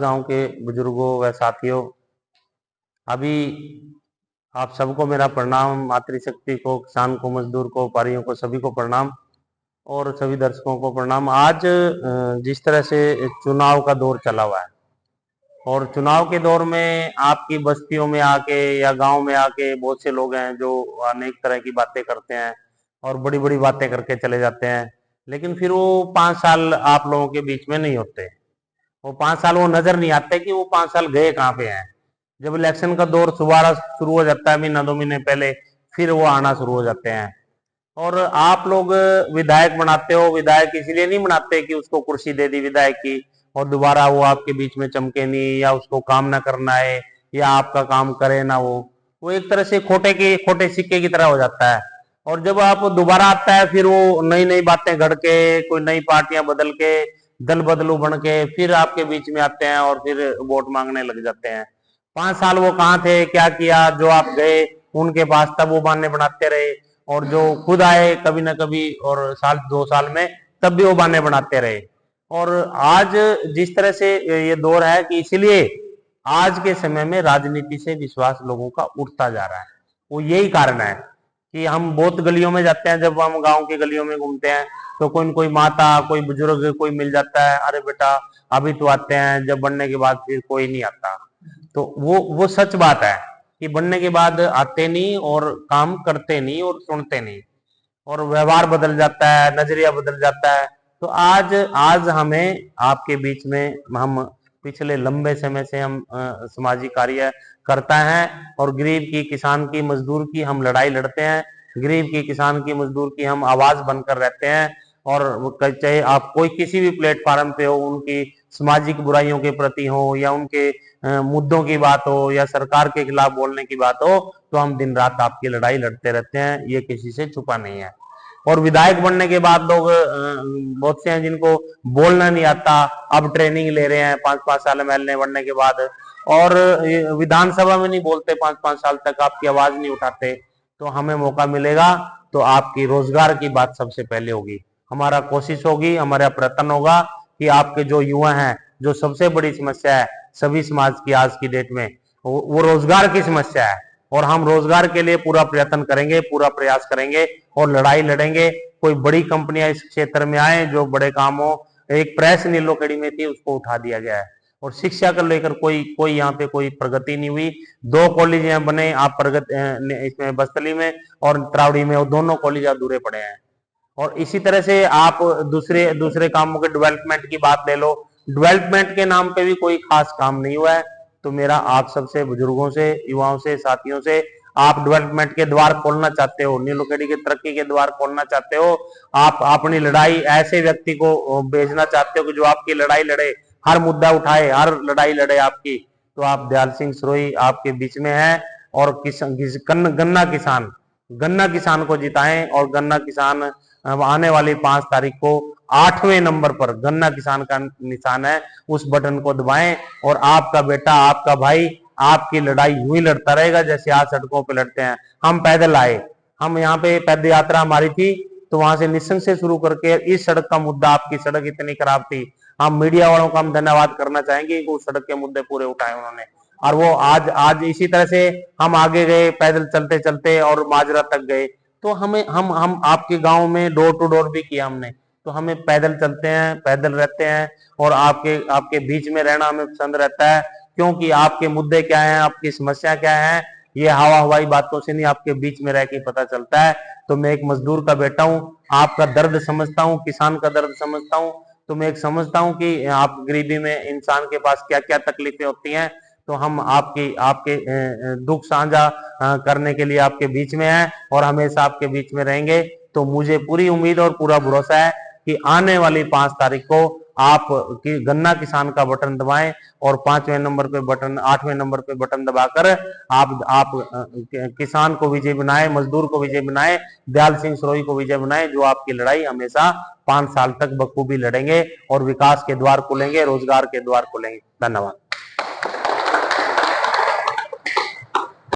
गांव के बुजुर्गों व साथियों, अभी आप सबको मेरा प्रणाम। मातृशक्ति को, किसान को, मजदूर को, व्यापारियों को, सभी को प्रणाम और सभी दर्शकों को प्रणाम। आज जिस तरह से चुनाव का दौर चला हुआ है और चुनाव के दौर में आपकी बस्तियों में आके या गांव में आके बहुत से लोग हैं जो अनेक तरह की बातें करते हैं और बड़ी बड़ी बातें करके चले जाते हैं, लेकिन फिर वो 5 साल आप लोगों के बीच में नहीं होते। वो 5 साल वो नजर नहीं आते कि वो 5 साल गए कहाँ पे हैं। जब इलेक्शन का दौर दोबारा शुरू हो जाता है, महीना 2 महीने पहले, फिर वो आना शुरू हो जाते हैं। और आप लोग विधायक बनाते हो, विधायक इसलिए नहीं बनाते कि उसको कुर्सी दे दी विधायक की और दोबारा वो आपके बीच में चमके नहीं, या उसको काम ना करना है या आपका काम करे ना वो एक तरह से खोटे सिक्के की तरह हो जाता है। और जब आप दोबारा आता है, फिर वो नई नई बातें घड़ के, कोई नई पार्टियां बदल के, दल बदलू बन के फिर आपके बीच में आते हैं और फिर वोट मांगने लग जाते हैं। 5 साल वो कहाँ थे, क्या किया, जो आप गए उनके पास तब वो बहाने बनाते रहे, और जो खुद आए कभी ना कभी और साल 2 साल में तब भी वो बहाने बनाते रहे। और आज जिस तरह से ये दौर है कि इसलिए आज के समय में राजनीति से विश्वास लोगों का उठता जा रहा है। वो यही कारण है कि हम बहुत गलियों में जाते हैं, जब हम गांव की गलियों में घूमते हैं तो कोई न कोई माता, कोई बुजुर्ग कोई मिल जाता है, अरे बेटा अभी तो आते हैं, जब बनने के बाद फिर कोई नहीं आता। तो वो सच बात है कि बनने के बाद आते नहीं और काम करते नहीं और सुनते नहीं, और व्यवहार बदल जाता है, नजरिया बदल जाता है। तो आज आज हमें आपके बीच में, हम पिछले लंबे समय से हम सामाजिक कार्य करता है और गरीब की, किसान की, मजदूर की हम लड़ाई लड़ते हैं। गरीब की, किसान की, मजदूर की हम आवाज बनकर रहते हैं। और चाहे आप कोई किसी भी प्लेटफॉर्म पे हो, उनकी सामाजिक बुराइयों के प्रति हो या उनके मुद्दों की बात हो या सरकार के खिलाफ बोलने की बात हो, तो हम दिन रात आपकी लड़ाई लड़ते रहते हैं, ये किसी से छुपा नहीं है। और विधायक बनने के बाद लोग बहुत से हैं जिनको बोलना नहीं आता, अब ट्रेनिंग ले रहे हैं 5-5 साल एमएलए बनने के बाद, और विधानसभा में नहीं बोलते 5-5 साल तक, आपकी आवाज नहीं उठाते। तो हमें मौका मिलेगा तो आपकी रोजगार की बात सबसे पहले होगी, हमारा कोशिश होगी, हमारा प्रयत्न होगा कि आपके जो युवा हैं, जो सबसे बड़ी समस्या है सभी समाज की आज की डेट में, वो रोजगार की समस्या है। और हम रोजगार के लिए पूरा प्रयत्न करेंगे, पूरा प्रयास करेंगे और लड़ाई लड़ेंगे। कोई बड़ी कंपनियां इस क्षेत्र में आए जो बड़े काम हो। एक प्रेस नीलोखेड़ी में थी, उसको उठा दिया गया है। और शिक्षा को लेकर कोई यहाँ पे कोई प्रगति नहीं हुई। 2 कॉलेज यहाँ बने, आप प्रगति इसमें बस्तली में और त्रावड़ी में, वो दोनों कॉलेज अधूरे पड़े हैं। और इसी तरह से आप दूसरे दूसरे कामों के डेवलपमेंट की बात ले लो, डेवलपमेंट के नाम पे भी कोई खास काम नहीं हुआ है। तो मेरा आप सबसे, बुजुर्गों से, युवाओं से, साथियों से, आप डेवलपमेंट के द्वार खोलना चाहते हो, नीलोखेड़ी के तरक्की के द्वार खोलना चाहते हो, आप अपनी लड़ाई ऐसे व्यक्ति को भेजना चाहते हो कि जो आपकी लड़ाई लड़े, हर मुद्दा उठाए, हर लड़ाई लड़े आपकी, तो आप दयाल सिंह सरोई आपके बीच में है। और गन्ना किसान को जिताएं। और गन्ना किसान आने वाली 5 तारीख को 8वें नंबर पर गन्ना किसान का निशान है, उस बटन को दबाएं और आपका बेटा, आपका भाई आपकी लड़ाई यूं ही लड़ता रहेगा जैसे आज सड़कों पे लड़ते हैं। हम पैदल आए, हम यहाँ पे पैदल यात्रा हमारी थी, तो वहां से निसंग से शुरू करके इस सड़क का मुद्दा, आपकी सड़क इतनी खराब थी, हम मीडिया वालों का हम धन्यवाद करना चाहेंगे कि उस सड़क के मुद्दे पूरे उठाए उन्होंने। और वो आज आज इसी तरह से हम आगे गए, पैदल चलते चलते और माजरा तक गए। तो हमें हम आपके गांव में डोर टू डोर भी किया हमने। तो हमें पैदल चलते हैं, पैदल रहते हैं और आपके आपके बीच में रहना हमें पसंद रहता है, क्योंकि आपके मुद्दे क्या हैं, आपकी समस्या क्या है, ये हवा हवाई बातों से नहीं, आपके बीच में रह के पता चलता है। तो मैं एक मजदूर का बेटा हूँ, आपका दर्द समझता हूँ, किसान का दर्द समझता हूँ। तो मैं एक समझता हूँ कि आप गरीबी में इंसान के पास क्या क्या तकलीफें होती हैं। तो हम आपके आपके दुख साझा करने के लिए आपके बीच में हैं और हमेशा आपके बीच में रहेंगे। तो मुझे पूरी उम्मीद और पूरा भरोसा है कि आने वाली 5 तारीख को आप गन्ना किसान का बटन दबाएं और 5वें नंबर पे बटन, 8वें नंबर पे बटन दबाकर आप किसान को विजय बनाए, मजदूर को विजय बनाए, दयाल सिंह सरोई को विजय बनाए, जो आपकी लड़ाई हमेशा 5 साल तक बखूबी लड़ेंगे और विकास के द्वार खोलेंगे, रोजगार के द्वार खोलेंगे। धन्यवाद।